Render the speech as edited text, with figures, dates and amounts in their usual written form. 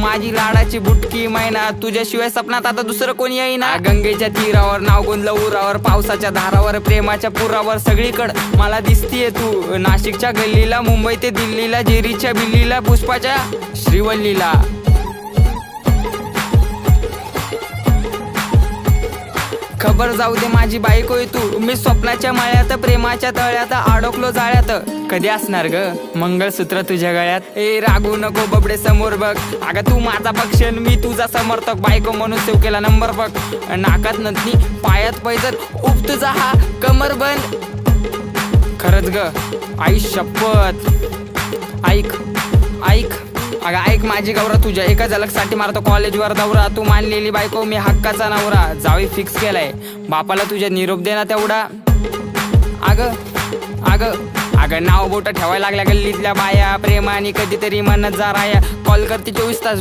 माझी लाडाची बुटकी मैना, तुझ्याशिवाय सपनात आता दुसरं कोणी येईना. गंगेच्या तीरावर नाव गुंजलं उरावर, पावसाच्या धारावर प्रेमाच्या पुरावर, सगळीकडं मला दिसतीये तू. नाशिकच्या गल्लीला, मुंबई ते दिल्लीला, जेरीच्या बिल्लीला, पुष्पाच्या श्रीवल्लीला. खबर जाऊ दे माझी बायकोय तू, मी स्वप्नाच्या माळ्यात प्रेमाच्या तळ्यात अडकलो जाळ्यात. कधी असणार ग मंगळसूत्र तुझ्या गळ्यात? ए रागू नको बबडे समोर बघ, अगं तू माझा पक्ष मी तुझा समर्थक. बायको म्हणून सेव केला नंबर बघ, नाकात नथनी पायात पैजर, उप तुझा हा कमर बंद. खरंच ग आई शपथ, ऐक ऐक अगं ऐक माझी गौरा, तुझ्या एका झलकसाठी मारतो कॉलेजवर दौरा. तू मानलेली बायको मी हक्काचा नवरा, जावी फिक्स केलाय बापाला तुझ्या निरोप देना तेवढा. अगं अगं अगं नाव बोट ठेवायला लागल्या गल्लीतल्या बाया, प्रेमाने कधीतरी म्हणत जा राया. कॉल करते 24 तास